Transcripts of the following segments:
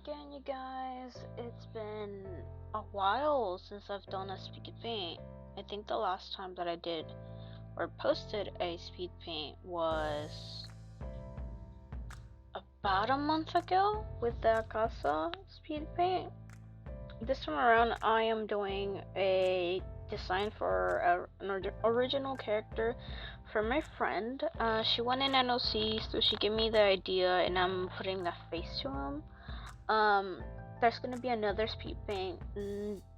again, you guys. It's been a while since I've done a speed paint. I think the last time that I did or posted a speed paint was about a month ago with the Casa speed paint. This time around, I am doing a design for an original character for my friend. She won an NOC, so she gave me the idea, and I'm putting the face to him. There's gonna be another speed paint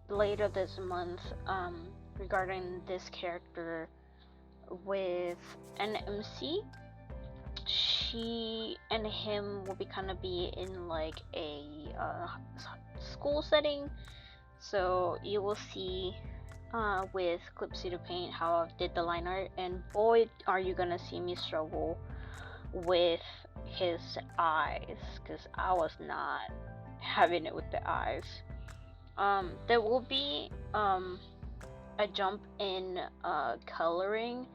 later this month regarding this character with an MC. She and him will be in like a school setting, so you will see with Clip Studio Paint how I did the line art, and boy are you gonna see me struggle with his eyes, because I was not having it with the eyes. There will be a jump in coloring,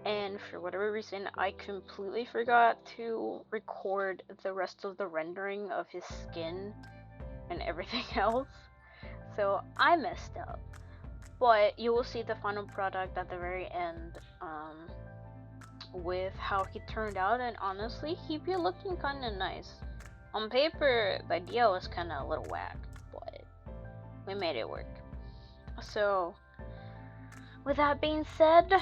and for whatever reason I completely forgot to record the rest of the rendering of his skin and everything else, so I messed up. But you will see the final product at the very end with how he turned out, and honestly he'd be looking kind of nice. On paper the idea was kind of a little whack, but we made it work. So with that being said,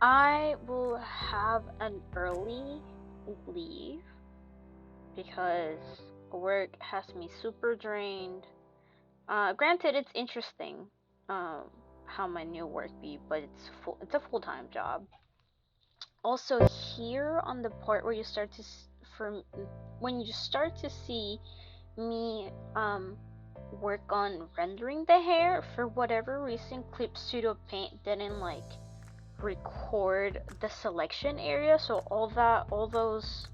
I will have an early leave because work has me super drained. Granted, it's interesting how my new work be, but it's a full-time job. Also, here on the part where you start to when you start to see me work on rendering the hair, for whatever reason Clip Studio Paint didn't like record the selection area, so all those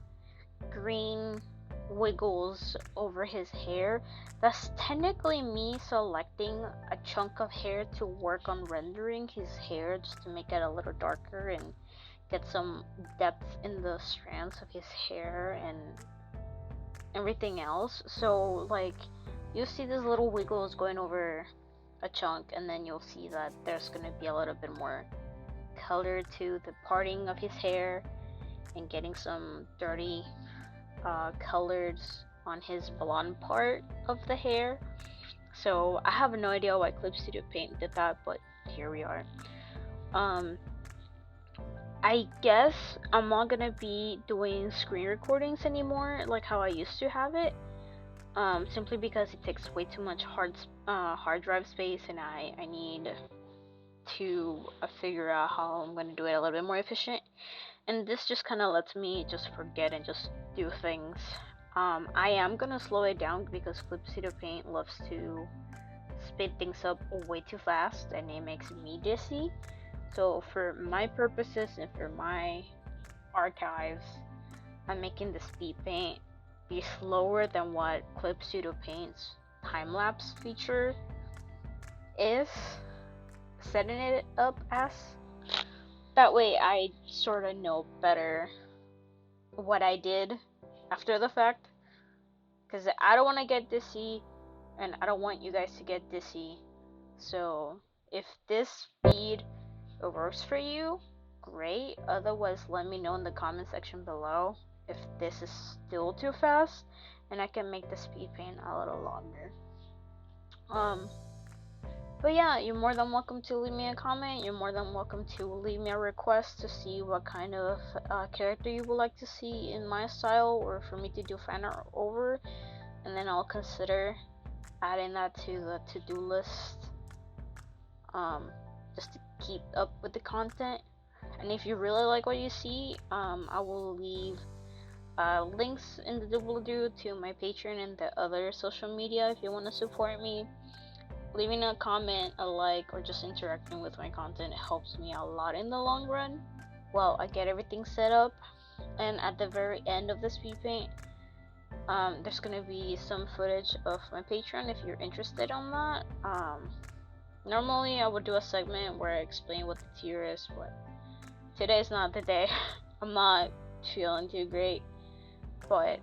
green wiggles over his hair, that's technically me selecting a chunk of hair to work on rendering his hair, just to make it a little darker and get some depth in the strands of his hair and everything else. So like you'll see these little wiggles going over a chunk, and then you'll see that there's gonna be a little bit more color to the parting of his hair and getting some dirty colors on his blonde part of the hair. So I have no idea why Clip Studio Paint did that, but here we are. I guess I'm not gonna be doing screen recordings anymore like how I used to have it, simply because it takes way too much hard drive space, and I need to figure out how I'm gonna do it a little bit more efficient, and this just kind of lets me just forget and just do things. I am gonna slow it down because Clip Studio Paint loves to speed things up way too fast, and it makes me dizzy. So for my purposes and for my archives, I'm making the speed paint be slower than what Clip Studio Paint's time-lapse feature is setting it up as. That way I sort of know better what I did after the fact, because I don't want to get dizzy and I don't want you guys to get dizzy. So if this speed works for you, great. Otherwise, let me know in the comment section below if this is still too fast, and I can make the speed paint a little longer. But yeah, you're more than welcome to leave me a comment. You're more than welcome to leave me a request to see what kind of character you would like to see in my style, or for me to do fan art over, and then I'll consider adding that to the to-do list, just to keep up with the content. And if you really like what you see, I will leave links in the doobly-doo to my Patreon and the other social media if you want to support me. Leaving a comment, a like, or just interacting with my content helps me a lot in the long run while I get everything set up. And at the very end of the speed paint, there's gonna be some footage of my Patreon if you're interested on that. Normally I would do a segment where I explain what the tier is, but today's not the day. I'm not feeling too great, but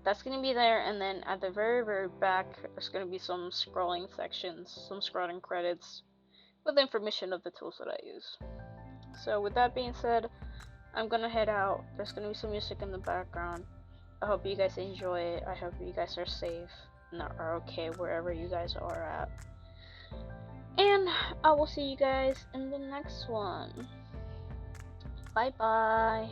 that's gonna be there, and then at the very back there's gonna be some scrolling sections, some scrolling credits with information of the tools that I use. So with that being said, I'm gonna head out. There's gonna be some music in the background. I hope you guys enjoy it. I hope you guys are safe and are okay wherever you guys are at. And I will see you guys in the next one. Bye bye.